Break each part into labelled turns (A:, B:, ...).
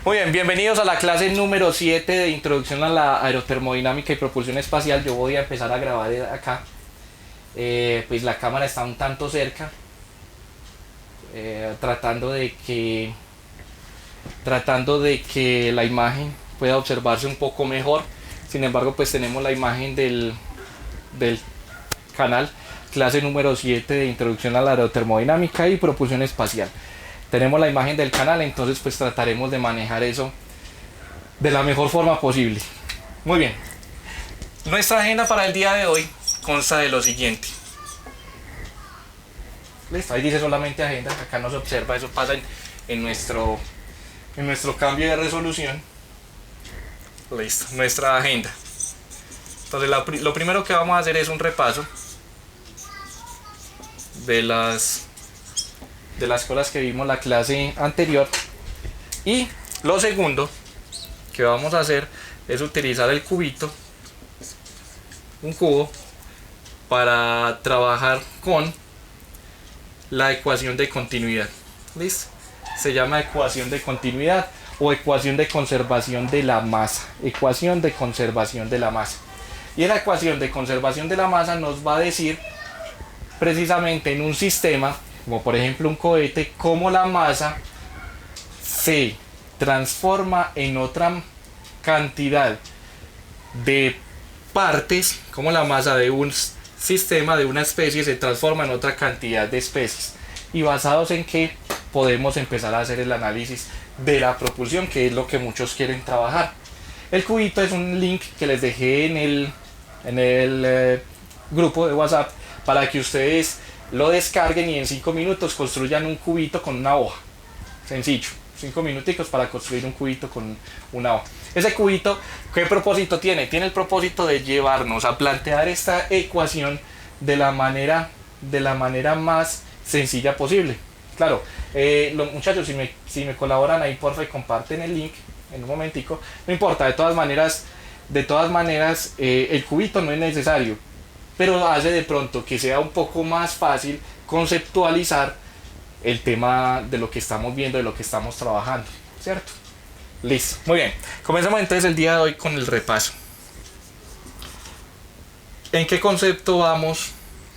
A: Muy bien, bienvenidos a la clase número 7 de Introducción a la Aerotermodinámica y Propulsión Espacial. Yo voy a empezar a grabar acá. Pues la cámara está un tanto cerca, tratando de que la imagen pueda observarse un poco mejor. Sin embargo, pues tenemos la imagen del canal, clase número 7 de Introducción a la Aerotermodinámica y Propulsión Espacial. Tenemos la imagen del canal, entonces pues trataremos de manejar eso de la mejor forma posible. Muy bien, nuestra agenda para el día de hoy consta de lo siguiente. Listo, ahí dice solamente agenda, acá no se observa, eso pasa en nuestro cambio de resolución. Listo, nuestra agenda. Entonces lo primero que vamos a hacer es un repaso de las cosas que vimos la clase anterior, y lo segundo que vamos a hacer es utilizar el cubito, un cubo, para trabajar con la ecuación de continuidad. ¿Listo? Se llama ecuación de continuidad o ecuación de conservación de la masa. Ecuación de conservación de la masa. Y la ecuación de conservación de la masa nos va a decir precisamente en un sistema, como por ejemplo un cohete, cómo la masa se transforma en otra cantidad de partes, como la masa de un sistema, de una especie, se transforma en otra cantidad de especies, y basados en qué podemos empezar a hacer el análisis de la propulsión, que es lo que muchos quieren trabajar. El cubito es un link que les dejé en el grupo de WhatsApp para que ustedes lo descarguen y en 5 minutos construyan un cubito con una hoja. Sencillo, 5 minuticos para construir un cubito con una hoja. Ese cubito, ¿qué propósito tiene? Tiene el propósito de llevarnos a plantear esta ecuación de la manera más sencilla posible. Claro, los muchachos, si me colaboran ahí, porfa, y comparten el link en un momentico, no importa, de todas maneras, el cubito no es necesario, pero hace de pronto que sea un poco más fácil conceptualizar el tema de lo que estamos viendo, de lo que estamos trabajando, ¿cierto? Listo, muy bien. Comenzamos entonces el día de hoy con el repaso. ¿En qué concepto vamos?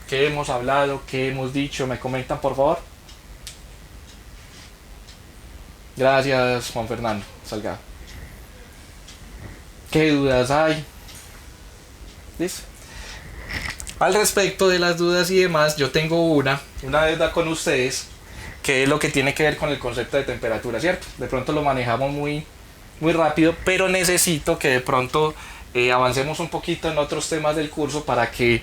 A: ¿Qué hemos hablado? ¿Qué hemos dicho? ¿Me comentan, por favor? Gracias, Juan Fernando Salgado. ¿Qué dudas hay? ¿Listo? Al respecto de las dudas y demás, yo tengo una deuda con ustedes, que es lo que tiene que ver con el concepto de temperatura, ¿cierto? De pronto lo manejamos muy rápido, pero necesito que de pronto avancemos un poquito en otros temas del curso para que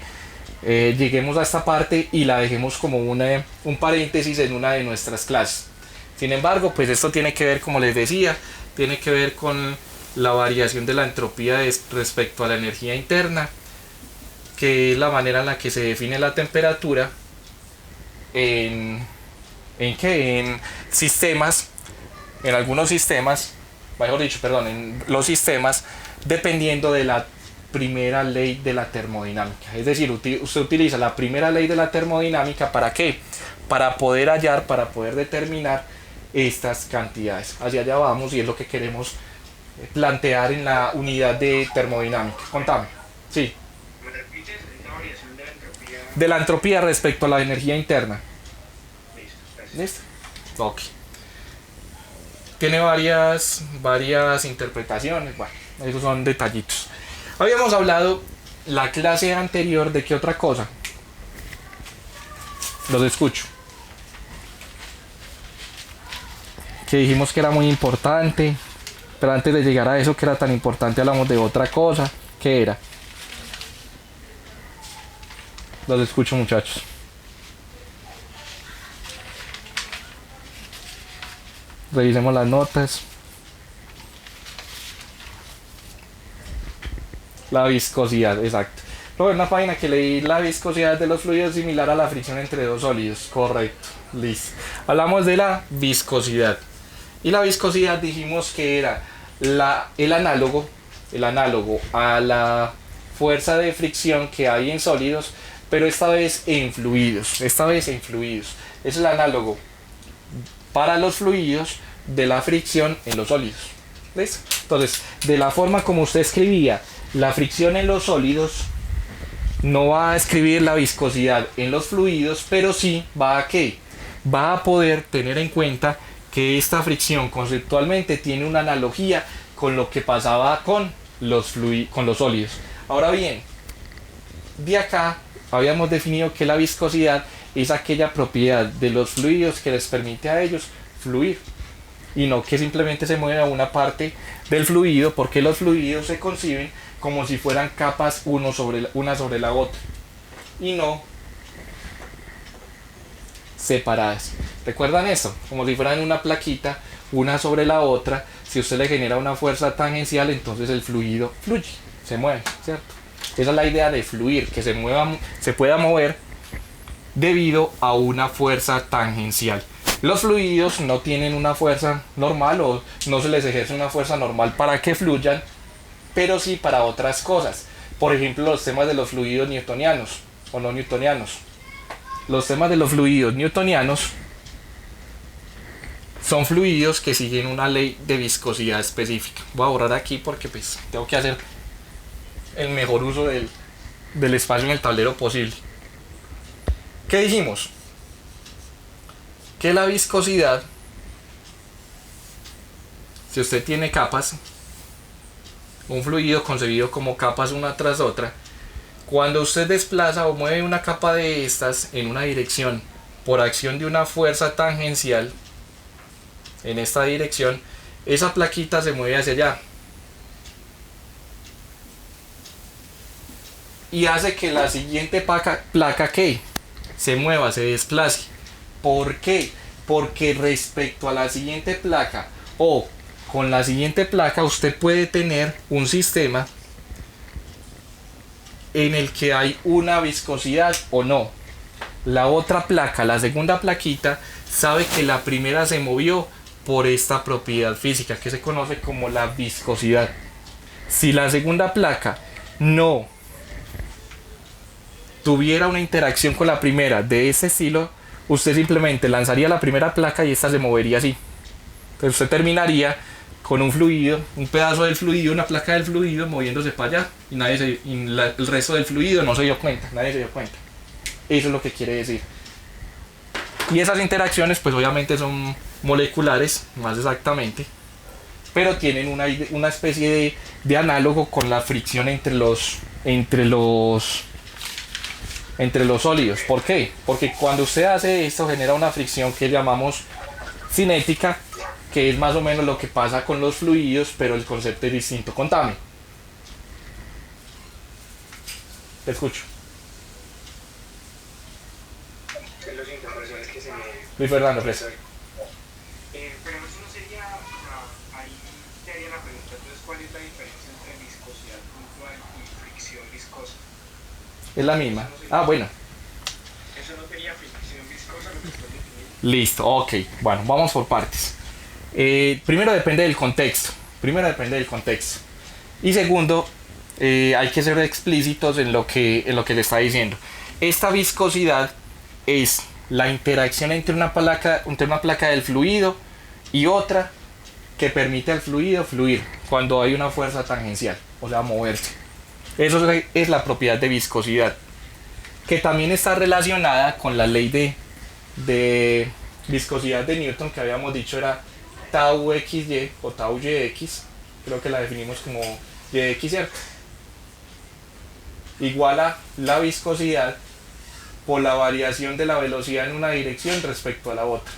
A: lleguemos a esta parte y la dejemos como un paréntesis en una de nuestras clases. Sin embargo, pues esto tiene que ver, como les decía, tiene que ver con la variación de la entropía respecto a la energía interna, que es la manera en la que se define la temperatura en sistemas, en algunos sistemas, en los sistemas, dependiendo de la primera ley de la termodinámica. Es decir, usted utiliza la primera ley de la termodinámica, ¿para qué? Para poder hallar, para poder determinar estas cantidades. Hacia allá vamos, y es lo que queremos plantear en la unidad de termodinámica. Contame. Sí. De la entropía respecto a la energía interna. ¿Listo? Ok. Tiene varias interpretaciones. Bueno, esos son detallitos. Habíamos hablado la clase anterior de qué otra cosa. Los escucho. Que dijimos que era muy importante, pero antes de llegar a eso que era tan importante hablamos de otra cosa. ¿Qué era? Los escucho, muchachos. Revisemos las notas. La viscosidad, exacto. Luego en una página que leí, la viscosidad de los fluidos es similar a la fricción entre dos sólidos. Correcto, listo. Hablamos de la viscosidad. Y la viscosidad dijimos que era el análogo a la fuerza de fricción que hay en sólidos, pero esta vez en fluidos. Es el análogo para los fluidos de la fricción en los sólidos. ¿Listo? Entonces, de la forma como usted escribía la fricción en los sólidos, no va a escribir la viscosidad en los fluidos, pero sí va a ¿qué? Va a poder tener en cuenta que esta fricción conceptualmente tiene una analogía con lo que pasaba con los sólidos. Ahora bien, de acá habíamos definido que la viscosidad es aquella propiedad de los fluidos que les permite a ellos fluir y no que simplemente se mueva una parte del fluido, porque los fluidos se conciben como si fueran capas una sobre la otra y no separadas. ¿Recuerdan esto? Como si fueran una plaquita una sobre la otra. Si usted le genera una fuerza tangencial, entonces el fluido fluye, se mueve, ¿cierto? Esa es la idea de fluir, que se pueda mover debido a una fuerza tangencial. Los fluidos no tienen una fuerza normal o no se les ejerce una fuerza normal para que fluyan, pero sí para otras cosas. Por ejemplo, los temas de los fluidos newtonianos o no newtonianos. Los temas de los fluidos newtonianos son fluidos que siguen una ley de viscosidad específica. Voy a borrar aquí porque pues tengo que hacer el mejor uso del espacio en el tablero posible. ¿Qué dijimos? Que la viscosidad, si usted tiene capas, un fluido concebido como capas una tras otra, cuando usted desplaza o mueve una capa de estas en una dirección por acción de una fuerza tangencial en esta dirección, esa plaquita se mueve hacia allá y hace que la siguiente placa que se mueva, se desplace. ¿Por qué? Porque respecto a la siguiente placa o con la siguiente placa usted puede tener un sistema en el que hay una viscosidad o no. La otra placa, la segunda plaquita, sabe que la primera se movió por esta propiedad física que se conoce como la viscosidad. Si la segunda placa no tuviera una interacción con la primera de ese estilo, usted simplemente lanzaría la primera placa y esta se movería así. Entonces usted terminaría con un fluido, un pedazo del fluido, una placa del fluido moviéndose para allá y el resto del fluido no se dio cuenta, nadie se dio cuenta. Eso es lo que quiere decir. Y esas interacciones pues obviamente son moleculares, más exactamente, pero tienen una especie de análogo con la fricción entre los sólidos. ¿Por qué? Porque cuando usted hace esto genera una fricción que llamamos cinética, que es más o menos lo que pasa con los fluidos, pero el concepto es distinto. Contame. Te escucho. Luis Fernando, presa.
B: Pero eso no sería, ahí te haría la pregunta, entonces, ¿cuál es la diferencia entre viscosidad puntual y fricción viscosa?
A: Es la misma. Ah, bueno.
B: Eso no sería fricción viscosa lo que estoy definiendo.
A: Listo, ok. Bueno, vamos por partes. Primero depende del contexto. Y segundo, hay que ser explícitos en lo que le está diciendo. Esta viscosidad es la interacción entre una placa del fluido y otra que permite al fluido fluir cuando hay una fuerza tangencial, o sea, moverse. Eso es la propiedad de viscosidad, que también está relacionada con la ley de viscosidad de Newton, que habíamos dicho era tau xy o tau yx, creo que la definimos como yx, ¿cierto? Igual a la viscosidad por la variación de la velocidad en una dirección respecto a la otra.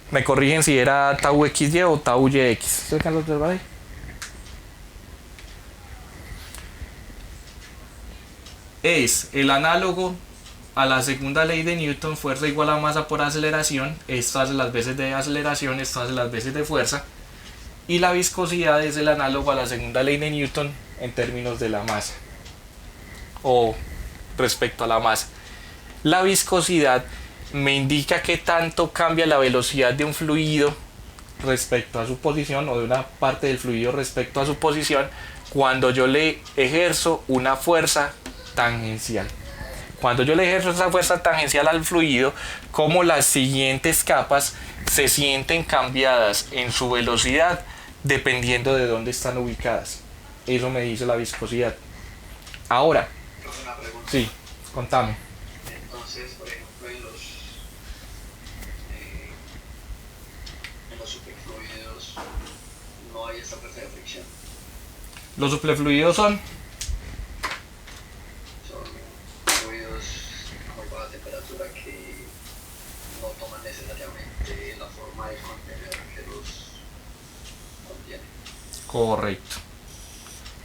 A: Me corrigen si era tau xy o tau yx. ¿Se alcanza a observar ahí? Es el análogo a la segunda ley de Newton, fuerza igual a masa por aceleración. Esto hace las veces de aceleración, esto hace las veces de fuerza. Y la viscosidad es el análogo a la segunda ley de Newton en términos de la masa o respecto a la masa. La viscosidad me indica qué tanto cambia la velocidad de un fluido respecto a su posición, o de una parte del fluido respecto a su posición, cuando yo le ejerzo una fuerza tangencial. Cuando yo le ejerzo esa fuerza tangencial al fluido, cómo las siguientes capas se sienten cambiadas en su velocidad dependiendo de dónde están ubicadas. Eso me dice la viscosidad. Ahora,
B: Una pregunta.
A: sí, contame.
B: Entonces, por ejemplo, en los superfluidos no hay esta fuerza de fricción.
A: Los superfluidos son
B: Son fluidos a muy baja temperatura que no toman necesariamente la forma del contenedor que los contiene.
A: correcto.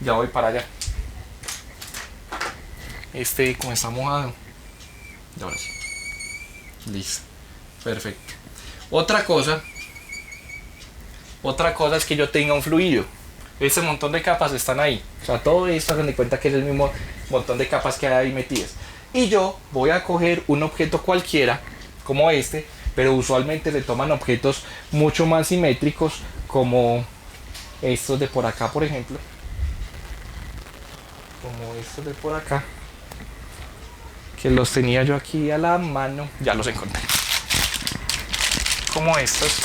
A: Ya voy para allá. Como está mojado. Y ahora sí. Listo. Perfecto. Otra cosa es que yo tenga un fluido. Este montón de capas están ahí. O sea, todo esto, hagan de cuenta que es el mismo montón de capas que hay ahí metidas. Y yo voy a coger un objeto cualquiera, como este, pero usualmente le toman objetos mucho más simétricos, como estos de por acá, por ejemplo. Como estos de por acá. Que los tenía yo aquí a la mano. Ya los encontré. Como estos.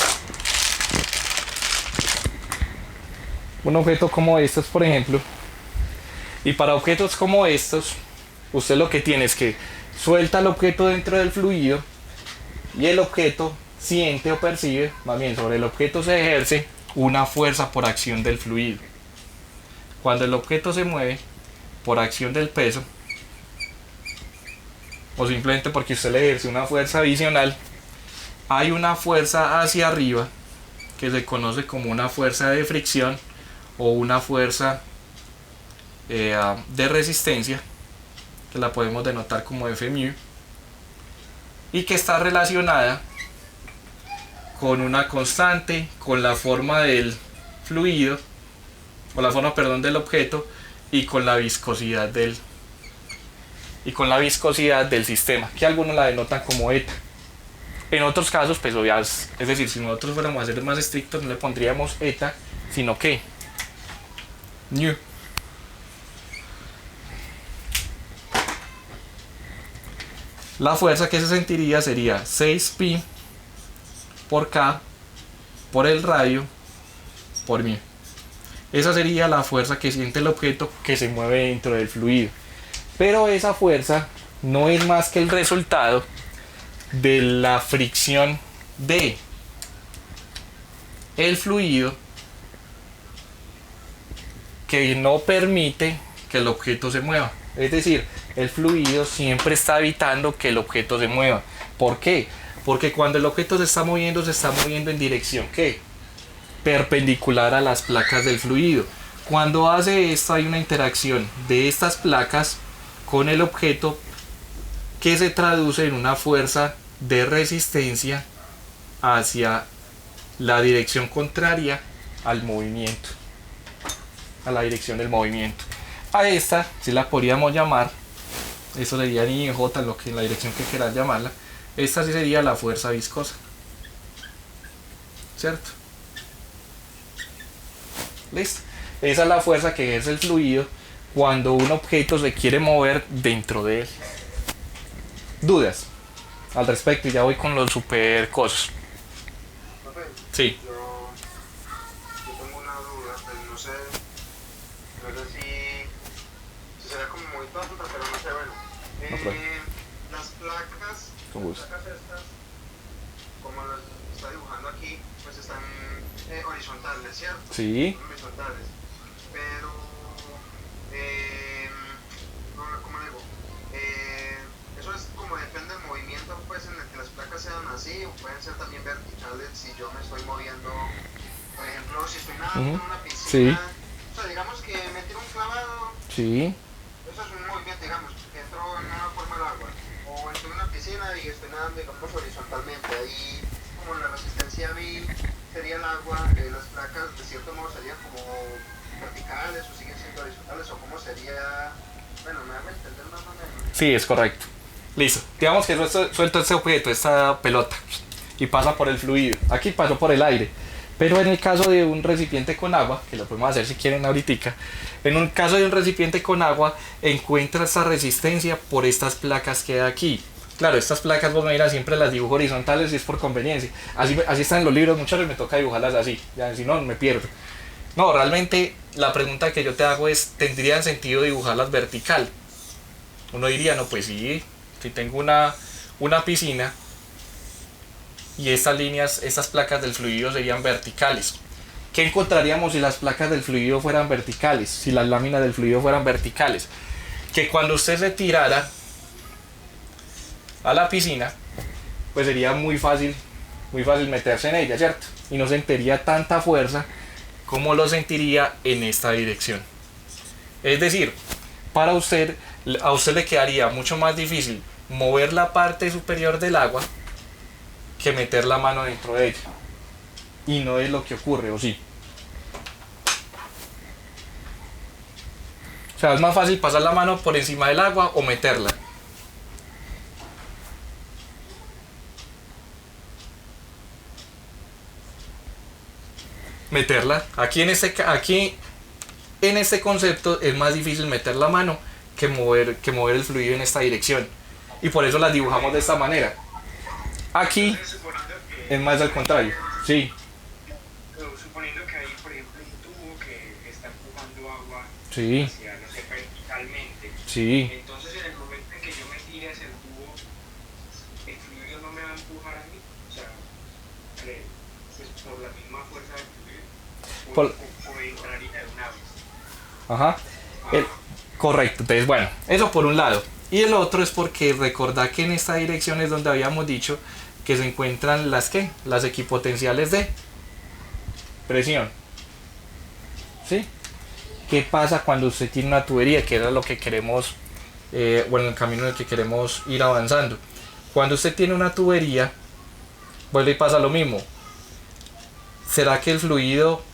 A: Un objeto como estos, por ejemplo. Y para objetos como estos, usted lo que tiene es que suelta el objeto dentro del fluido y el objeto siente o percibe, más bien sobre el objeto se ejerce una fuerza por acción del fluido. Cuando el objeto se mueve por acción del peso, o simplemente porque usted le ejerce una fuerza adicional, hay una fuerza hacia arriba que se conoce como una fuerza de fricción o una fuerza de resistencia, que la podemos denotar como Fmu, y que está relacionada con una constante, con la forma del fluido, o la forma, perdón, del objeto, y con la viscosidad del sistema, que algunos la denotan como eta. En otros casos, pues es decir, si nosotros fuéramos a ser más estrictos, no le pondríamos eta, sino que nu. La fuerza que se sentiría sería 6pi por k por el radio por μ. Esa sería la fuerza que siente el objeto que se mueve dentro del fluido. Pero esa fuerza no es más que el resultado de la fricción de el fluido, que no permite que el objeto se mueva. Es decir, el fluido siempre está evitando que el objeto se mueva. ¿Por qué? Porque cuando el objeto se está moviendo en dirección ¿qué? Perpendicular a las placas del fluido. Cuando hace esto hay una interacción de estas placas con el objeto que se traduce en una fuerza de resistencia hacia la dirección contraria al movimiento, a la dirección del movimiento. A esta si la podríamos llamar, eso sería I, J, en la dirección que quieran llamarla. Esta sí sería la fuerza viscosa, ¿cierto? Listo. Esa es la fuerza que ejerce el fluido cuando un objeto se quiere mover dentro de él. ¿Dudas al respecto? Y ya voy con los super cosas. Sí.
B: Yo tengo una duda, pues no sé si será como muy tonta, pero no sé, bueno. Las placas,
A: Con gusto.
B: estas, como las está dibujando aquí, pues están horizontales, ¿cierto?
A: Sí.
B: Horizontales. Pero, ¿cómo digo? Eso es como depende del movimiento, pues en el que las placas sean así, o pueden ser también verticales si yo me estoy moviendo, por ejemplo, si estoy nadando en una piscina.
A: Sí.
B: O sea, digamos que me tiro un clavado.
A: Sí.
B: Eso es un movimiento, digamos, que entro en una forma del agua. O estoy en una piscina y estoy nadando, digamos, horizontalmente. Ahí, como la resistencia V sería el agua, las placas de cierto modo serían como verticales o siguen siendo horizontales, o cómo sería. Bueno, me voy a entender más o menos.
A: Sí, es correcto. Listo. Digamos que suelto este objeto, esta pelota, y pasa por el fluido. Aquí pasó por el aire. Pero en el caso de un recipiente con agua, que lo podemos hacer si quieren ahorita, en un caso de un recipiente con agua, encuentra esta resistencia por estas placas que hay aquí. Claro, estas placas vos me dirás, siempre las dibujo horizontales y es por conveniencia. Así están en los libros, muchachos, me toca dibujarlas así, ya, si no me pierdo. No, realmente la pregunta que yo te hago es, ¿tendría sentido dibujarlas vertical? Uno diría, no, pues sí, si tengo una piscina y estas líneas, estas placas del fluido serían verticales. ¿Qué encontraríamos si las placas del fluido fueran verticales? Si las láminas del fluido fueran verticales. Que cuando usted se tirara a la piscina, pues sería muy fácil meterse en ella, ¿cierto? Y no sentiría tanta fuerza como lo sentiría en esta dirección. Es decir, a usted le quedaría mucho más difícil mover la parte superior del agua que meter la mano dentro de ella. Y no es lo que ocurre, ¿o sí? O sea, es más fácil pasar la mano por encima del agua o meterla. Meterla. Aquí en este concepto es más difícil meter la mano que mover el fluido en esta dirección. Y por eso las dibujamos de esta manera. Aquí es más al contrario. Sí.
B: Suponiendo que hay, por ejemplo, un tubo que está empujando agua
A: Sí.
B: hacia, no sé, verticalmente.
A: Sí.
B: Entonces, en el momento en que yo me tire hacia el tubo, el fluido no me va a empujar a mí. O sea, pues por la misma fuerza del fluido. O entraría de una vez.
A: Ajá. Correcto. Entonces, bueno, eso por un lado. Y el otro es porque recordad que en esta dirección es donde habíamos dicho que se encuentran las equipotenciales de presión. ¿Sí? ¿Qué pasa cuando usted tiene una tubería? Que era lo que queremos, bueno, el camino en el que queremos ir avanzando. Cuando usted tiene una tubería, vuelve y pasa lo mismo. ¿Será que el fluido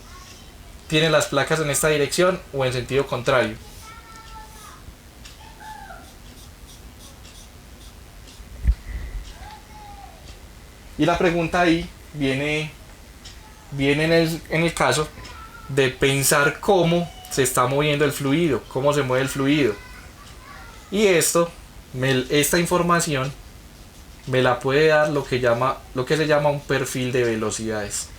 A: tiene las placas en esta dirección o en sentido contrario? Y la pregunta ahí viene en el caso de pensar cómo se está moviendo el fluido, cómo se mueve el fluido. Y esta información me la puede dar lo que se llama un perfil de velocidades,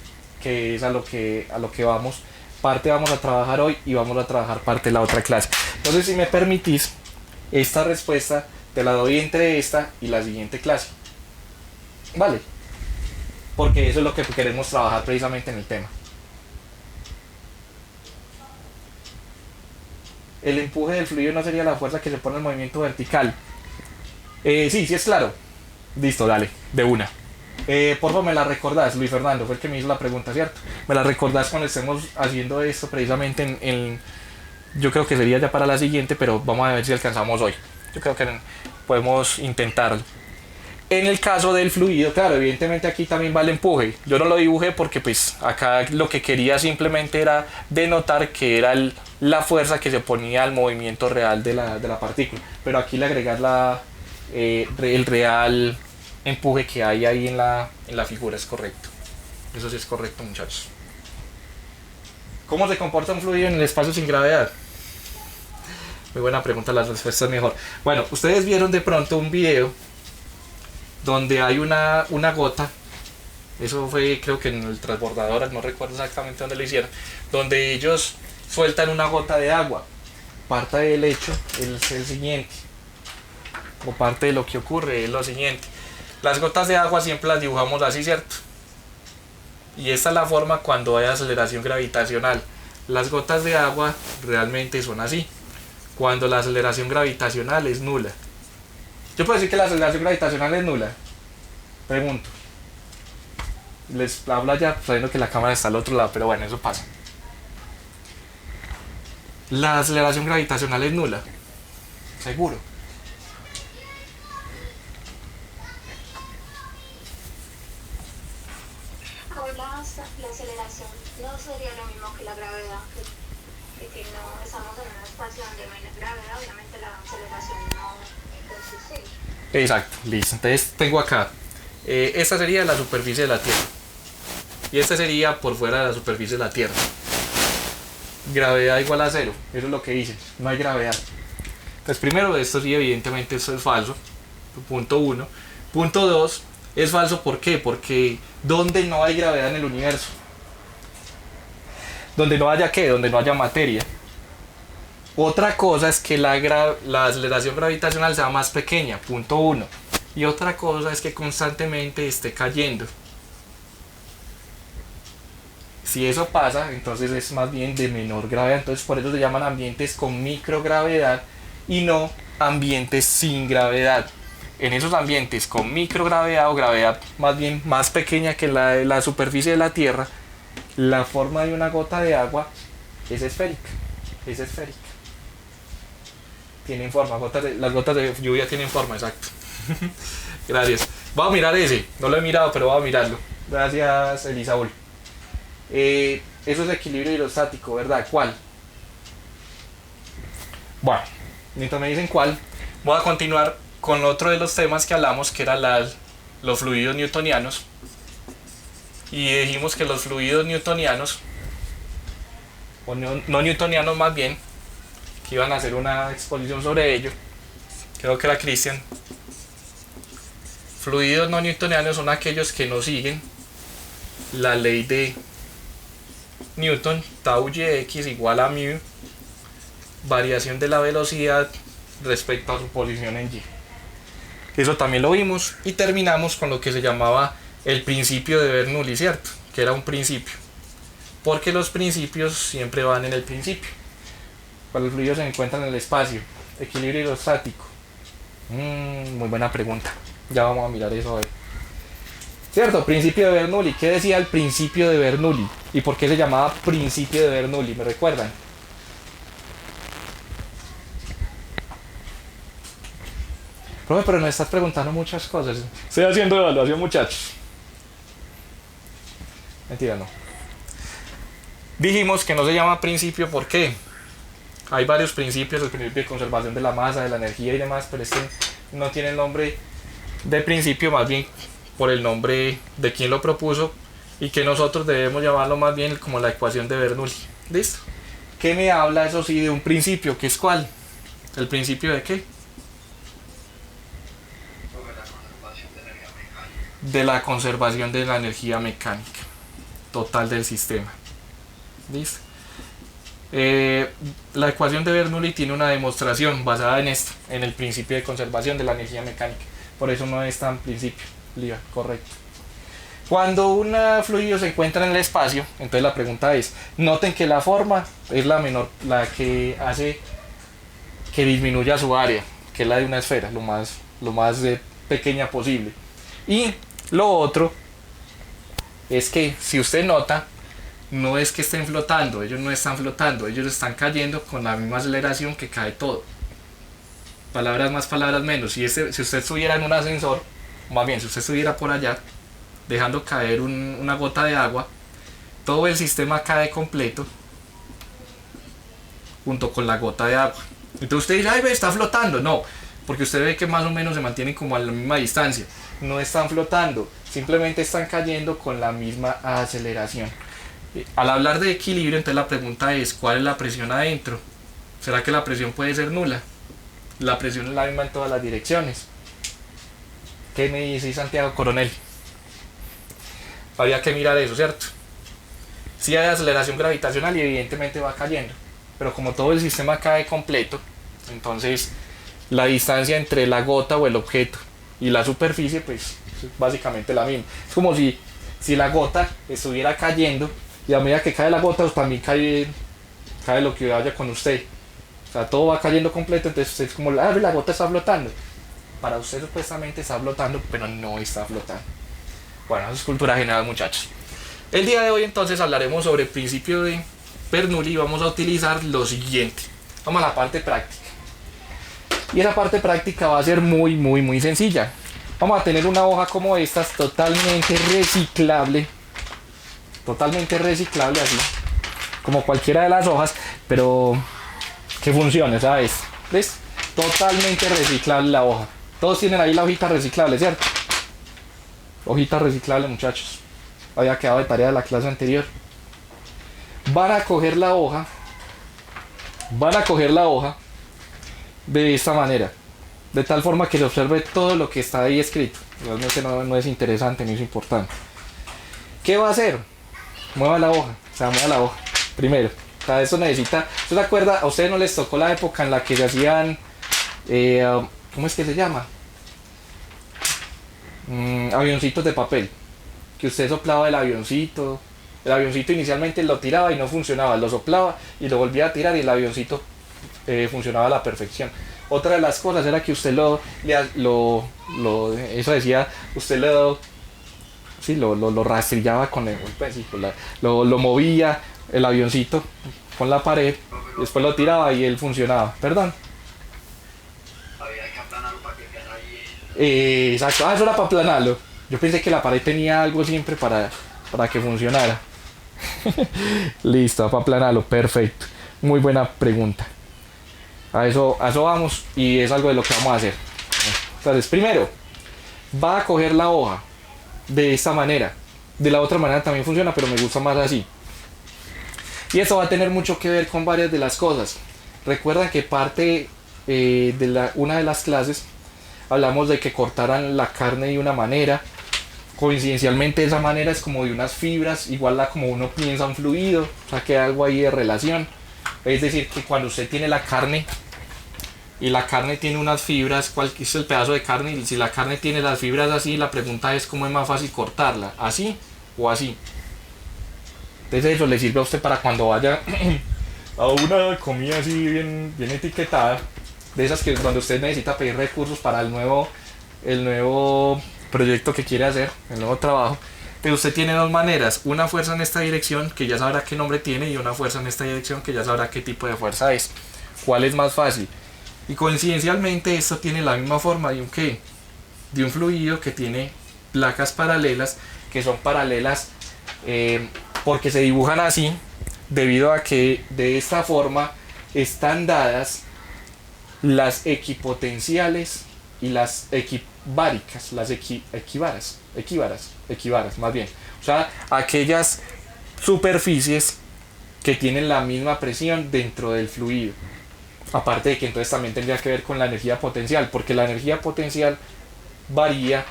A: que es a lo que vamos. Parte vamos a trabajar hoy y vamos a trabajar parte de la otra clase. Entonces, si me permitís, esta respuesta te la doy entre esta y la siguiente clase. Vale. Porque eso es lo que queremos trabajar precisamente en el tema. El empuje del fluido no sería la fuerza que se pone en movimiento vertical. Sí es claro. Listo, dale, de una. Por favor, me la recordás, Luis Fernando, fue el que me hizo la pregunta, ¿cierto? Me la recordás cuando estemos haciendo esto precisamente yo creo que sería ya para la siguiente, pero vamos a ver si alcanzamos hoy. Yo creo que podemos intentarlo. En el caso del fluido, claro, evidentemente aquí también va el empuje. Yo no lo dibujé porque pues acá lo que quería simplemente era denotar que era la fuerza que se ponía al movimiento real de la partícula. Pero aquí le agregar el real empuje que hay ahí en la figura, es correcto. Eso sí es correcto, muchachos. ¿Cómo se comporta un fluido en el espacio sin gravedad? Muy buena pregunta, la respuesta es mejor. Bueno, ustedes vieron de pronto un video donde hay una gota. Eso fue, creo que en el transbordador, no recuerdo exactamente dónde lo hicieron, donde ellos sueltan una gota de agua. Parte del hecho es el siguiente, o parte de lo que ocurre es lo siguiente. Las gotas de agua siempre las dibujamos así, ¿cierto? Y esta es la forma cuando hay aceleración gravitacional. Las gotas de agua realmente son así, cuando la aceleración gravitacional es nula. ¿Yo puedo decir que la aceleración gravitacional es nula? Pregunto. Les hablo ya sabiendo que la cámara está al otro lado, pero bueno, eso pasa. La aceleración gravitacional es nula. Seguro.
C: La aceleración no sería lo mismo que la gravedad, que no estamos en un espacio donde no hay gravedad, obviamente la aceleración no existe.
A: Exacto, listo. Entonces tengo acá, esta sería la superficie de la Tierra. y este sería por fuera de la superficie de la Tierra. Gravedad igual a 0, eso es lo que dice, no hay gravedad. Pues primero, esto sí, evidentemente esto es falso, punto 1. Punto 2, es falso, ¿por qué? Porque ¿dónde no hay gravedad en el universo? Donde no haya ¿qué? Donde no haya materia. Otra cosa es que la aceleración gravitacional sea más pequeña, punto 1. Y otra cosa es que constantemente esté cayendo. Si eso pasa, entonces es más bien de menor gravedad. Entonces por eso se llaman ambientes con microgravedad y no ambientes sin gravedad. En esos ambientes con microgravedad o gravedad más bien más pequeña que la superficie de la Tierra, la forma de una gota de agua es esférica. Es esférica. Tienen forma, las gotas de lluvia tienen forma, exacto. Gracias. Voy a mirar ese, no lo he mirado, pero voy a mirarlo. Gracias, Elisaúl. Eso es equilibrio hidrostático, ¿verdad? ¿Cuál? Bueno, mientras me dicen cuál, voy a continuar con otro de los temas que hablamos, que eran los fluidos newtonianos. Y dijimos que los fluidos newtonianos, o no newtonianos más bien, que iban a hacer una exposición sobre ello. Creo que era Cristian. Fluidos no newtonianos son aquellos que no siguen la ley de Newton, tau Gx igual a mu, variación de la velocidad respecto a su posición en Y. Eso también lo vimos y terminamos con lo que se llamaba el principio de Bernoulli, ¿cierto? Que era un principio, porque los principios siempre van en el principio. Cuando el fluido se encuentra en el espacio, equilibrio hidrostático. Muy buena pregunta, ya vamos a mirar eso hoy. ¿Cierto? Principio de Bernoulli. ¿Qué decía el principio de Bernoulli? ¿Y por qué se llamaba principio de Bernoulli? ¿Me recuerdan? Profe, pero nos estás preguntando muchas cosas. Estoy haciendo evaluación, muchachos. Mentira, no. Dijimos que no se llama principio, ¿por qué? Hay varios principios, el principio de conservación de la masa, de la energía y demás, pero este no tiene el nombre de principio, más bien por el nombre de quien lo propuso, y que nosotros debemos llamarlo más bien como la ecuación de Bernoulli. ¿Listo? ¿Qué me habla, eso sí, de un principio? ¿Qué es cuál? ¿El principio de qué? De la conservación de la energía mecánica total del sistema. ¿Listo? La ecuación de Bernoulli tiene una demostración basada en esto, en el principio de conservación de la energía mecánica. Por eso no es tan principio. Correcto. Cuando un fluido se encuentra en el espacio, entonces la pregunta es, noten que la forma es la menor, la que hace que disminuya su área, que es la de una esfera, lo más pequeña posible. Y lo otro es que, si usted nota, no es que estén flotando, ellos no están flotando, ellos están cayendo con la misma aceleración que cae todo. Palabras más, palabras menos. Si usted estuviera en un ascensor, más bien, si usted estuviera por allá, dejando caer una gota de agua, todo el sistema cae completo junto con la gota de agua. Entonces usted dice, ay, ve, está flotando. No, porque usted ve que más o menos se mantienen como a la misma distancia. No están flotando, simplemente están cayendo con la misma aceleración. Al hablar de equilibrio, entonces la pregunta es, ¿cuál es la presión adentro? ¿Será que la presión puede ser nula? La presión es la misma en todas las direcciones. ¿Qué me dice Santiago Coronel? Habría que mirar eso, ¿cierto? Sí hay aceleración gravitacional y evidentemente va cayendo, pero como todo el sistema cae completo, entonces la distancia entre la gota o el objeto y la superficie pues es básicamente la misma. Es como si la gota estuviera cayendo y a medida que cae la gota pues también cae lo que vaya con usted. O sea, todo va cayendo completo, entonces es como la gota está flotando. Para usted supuestamente está flotando, pero no está flotando. Bueno, eso es cultura general, muchachos. El día de hoy entonces hablaremos sobre el principio de Bernoulli y vamos a utilizar lo siguiente. Vamos a la parte práctica. Y esa parte práctica va a ser muy sencilla. Vamos a tener una hoja como esta, totalmente reciclable. Totalmente reciclable así. Como cualquiera de las hojas, pero que funcione, ¿sabes? ¿Ves? Totalmente reciclable la hoja. Todos tienen ahí la hojita reciclable, ¿cierto? Hojita reciclable, muchachos. había quedado de tarea de la clase anterior. Van a coger la hoja de esta manera, de tal forma que se observe todo lo que está ahí escrito. Realmente no es interesante, no es importante. ¿Qué va a hacer? Mueva la hoja, mueva la hoja primero. Cada eso necesita. ¿Usted se acuerda? A ustedes no les tocó la época en la que se hacían, ¿cómo es que se llama? Avioncitos de papel. Que usted soplaba el avioncito. El avioncito inicialmente lo tiraba y no funcionaba, lo soplaba y lo volvía a tirar y el avioncito funcionaba a la perfección. Otra de las cosas era que usted eso decía, usted lo rastrillaba con el, pues, sí, lo movía el avioncito con la pared, después lo tiraba y él funcionaba. Perdón.
B: Había que aplanarlo para que quedara ahí.
A: Exacto, eso era para aplanarlo. Yo pensé que la pared tenía algo siempre para que funcionara. Listo, para aplanarlo, perfecto. Muy buena pregunta. A eso vamos y es algo de lo que vamos a hacer. Entonces, primero, va a coger la hoja de esta manera. De la otra manera también funciona, pero me gusta más así. Y esto va a tener mucho que ver con varias de las cosas. Recuerdan que parte de una de las clases hablamos de que cortaran la carne de una manera. Coincidencialmente esa manera es como de unas fibras, igual como uno piensa un fluido, o sea que hay algo ahí de relación. Es decir, que cuando usted tiene la carne y la carne tiene unas fibras, ¿cuál es el pedazo de carne? Y si la carne tiene las fibras así, la pregunta es cómo es más fácil cortarla, así o así. Entonces eso le sirve a usted para cuando vaya a una comida así bien etiquetada, de esas que cuando usted necesita pedir recursos para el nuevo proyecto que quiere hacer, el nuevo trabajo. Pero usted tiene dos maneras, una fuerza en esta dirección que ya sabrá qué nombre tiene y una fuerza en esta dirección que ya sabrá qué tipo de fuerza es. ¿Cuál es más fácil? Y coincidencialmente esto tiene la misma forma de un ¿qué? De un fluido que tiene placas paralelas, que son paralelas porque se dibujan así debido a que de esta forma están dadas las equipotenciales y las equiváricas, las equivaras más bien. O sea, aquellas superficies que tienen la misma presión dentro del fluido. Aparte de que entonces también tendría que ver con la energía potencial, porque la energía potencial varía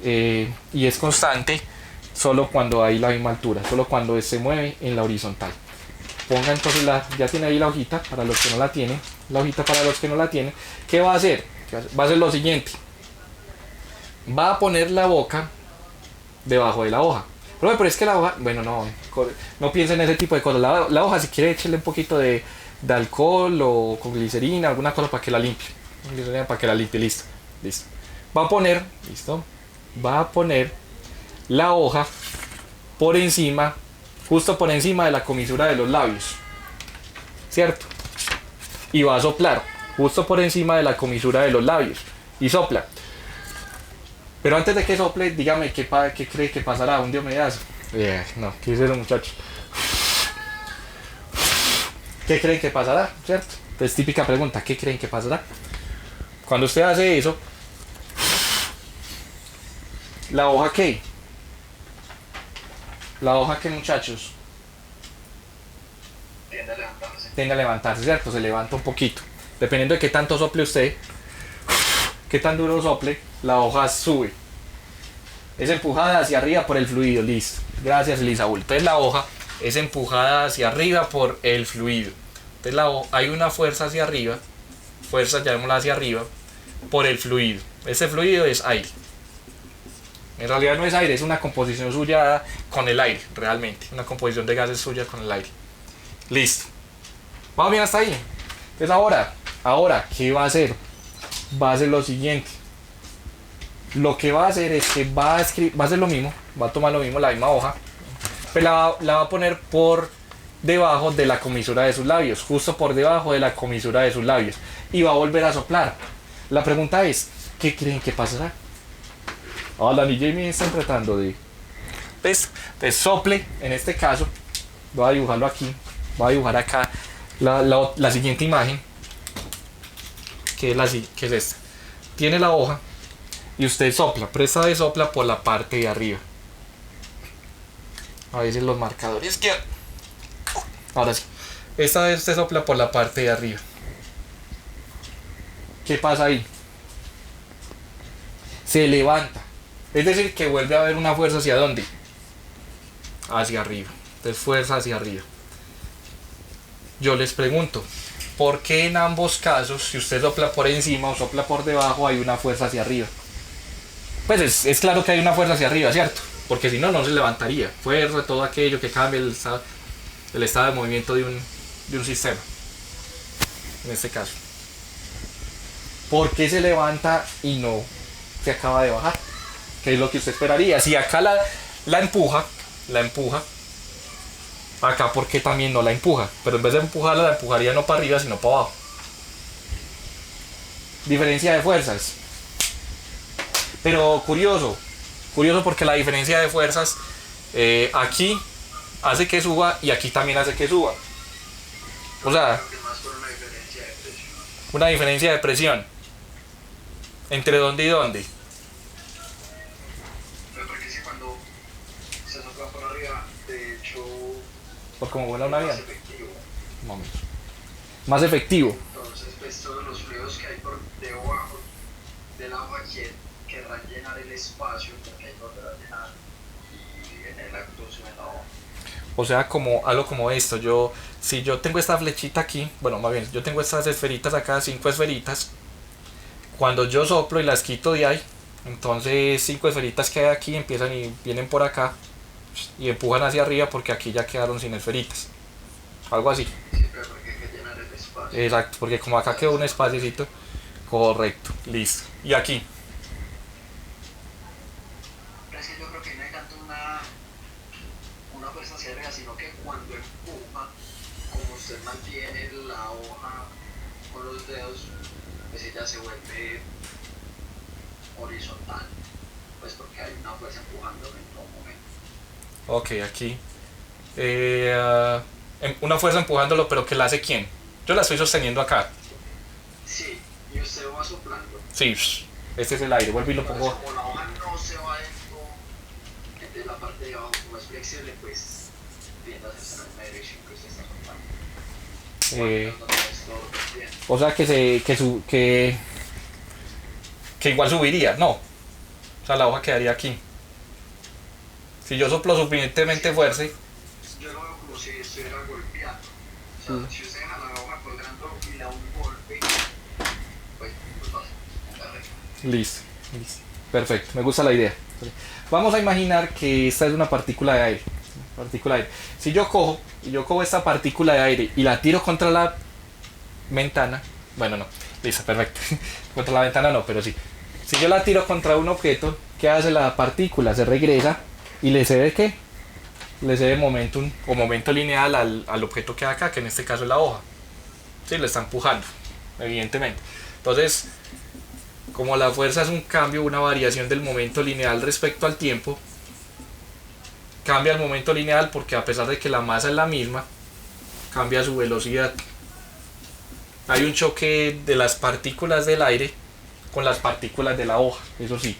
A: y es constante solo cuando hay la misma altura, solo cuando se mueve en la horizontal. Ponga entonces ya tiene ahí la hojita para los que no la tienen, ¿qué va a hacer? Va a hacer lo siguiente, va a poner la boca debajo de la hoja. Pero es que la hoja, bueno, no piensen en ese tipo de cosas. La hoja, si quiere, échale un poquito de alcohol o con glicerina, alguna cosa para que la limpie. Listo. Va a poner la hoja por encima, justo por encima de la comisura de los labios, ¿cierto? Y va a soplar justo por encima de la comisura de los labios y sopla. Pero antes de que sople, dígame qué cree que pasará. Un diomedazo. No, ¿qué es eso, muchachos? ¿Qué creen que pasará? ¿Cierto? Entonces, típica pregunta, ¿qué creen que pasará? Cuando usted hace eso, ¿la hoja qué? ¿La hoja qué, muchachos? Tiende a levantarse, ¿cierto? Se levanta un poquito. Dependiendo de qué tanto sople usted, qué tan duro sople, la hoja sube. Es empujada hacia arriba por el fluido, listo. Gracias, Elisaúl. Entonces la hoja es empujada hacia arriba por el fluido. Entonces hay una fuerza hacia arriba, llamémosla hacia arriba, por el fluido. Ese fluido es aire. En realidad no es aire, es una composición suya con el aire, realmente. Una composición de gases suya con el aire. Listo. Vamos bien hasta ahí. Entonces ahora, ¿qué va a hacer? Va a hacer lo siguiente. Lo que va a hacer es que va a hacer lo mismo, va a tomar lo mismo, la misma hoja, pero la va a poner por debajo de la comisura de sus labios, justo por debajo de la comisura de sus labios, y va a volver a soplar. La pregunta es, ¿qué creen que pasará? Alan y Jamie están tratando de... Pues sople, en este caso, voy a dibujarlo aquí, voy a dibujar acá la siguiente imagen, que es esta. Tiene la hoja y usted sopla, pero esta vez sopla por la parte de arriba. A veces los marcadores que... Ahora sí. Esta vez usted sopla por la parte de arriba. ¿Qué pasa ahí? Se levanta. Es decir, que vuelve a haber una fuerza ¿hacia dónde? Hacia arriba. Entonces fuerza hacia arriba. Yo les pregunto, ¿por qué en ambos casos, si usted sopla por encima o sopla por debajo, hay una fuerza hacia arriba? Pues es claro que hay una fuerza hacia arriba, ¿cierto? Porque si no, no se levantaría. Fuerza, todo aquello que cambia el estado de movimiento de un sistema. En este caso. ¿Por qué se levanta y no se acaba de bajar? ¿Qué es lo que usted esperaría? Si acá la empuja, acá ¿por qué también no la empuja? Pero en vez de empujarla, la empujaría no para arriba, sino para abajo. Diferencia de fuerzas. Pero curioso porque la diferencia de fuerzas aquí hace que suba y aquí también hace que suba. O sea, una diferencia de presión. ¿Entre dónde y dónde?
B: Porque si cuando se sopla por arriba, de hecho,
A: Por como vuela un avión.
B: más efectivo.
A: Un momento. Más efectivo.
B: Entonces, pues todos los fluidos que hay por debajo del agua querrán llenar el espacio porque hay por llenar y en el acto se la hoja.
A: O sea, algo como esto. Si yo tengo esta flechita aquí, bueno, más bien, yo tengo estas esferitas acá, 5 esferitas. Cuando yo soplo y las quito de ahí, entonces 5 esferitas que hay aquí empiezan y vienen por acá y empujan hacia arriba porque aquí ya quedaron sin esferitas. Algo así.
B: Siempre porque hay que llenar el espacio.
A: Exacto, porque como acá quedó un espaciecito. Correcto, listo. Y aquí.
B: Pero es que yo creo que no hay tanto una fuerza hacia arriba, sino que cuando empuja, como usted mantiene la hoja con los dedos, pues ella se vuelve horizontal, pues porque hay una fuerza empujando en todo momento.
A: Ok, aquí. Una fuerza empujándolo, pero ¿que la hace quién? Yo la estoy sosteniendo acá.
B: Sí, y usted va soplando.
A: Sí, este es el aire. Vuelvo y lo
B: Entonces,
A: pongo.
B: como la hoja no se va dentro, entonces la parte de abajo como es flexible, pues tiende a hacerse en la misma dirección que usted está soplando.
A: O sea que igual subiría, no. O sea, la hoja quedaría aquí. Si yo soplo suficientemente fuerte,
B: Yo lo veo como si estuviera golpeando. O sea, si usted deja la hoja colgando y le da un golpe, pues va a agarrar.
A: listo. Perfecto, me gusta la idea. Vamos a imaginar que esta es una partícula de aire. Si yo cojo esta partícula de aire y la tiro contra la ventana, bueno, no, listo, perfecto. Contra la ventana no, pero sí. Si yo la tiro contra un objeto, ¿qué hace la partícula? Se regresa y le cede ¿qué? Le cede momentum o momento lineal al objeto que hay acá, que en este caso es la hoja. Sí, le está empujando, evidentemente. Entonces, como la fuerza es un cambio, una variación del momento lineal respecto al tiempo, cambia el momento lineal porque a pesar de que la masa es la misma, cambia su velocidad. Hay un choque de las partículas del aire con las partículas de la hoja, eso sí.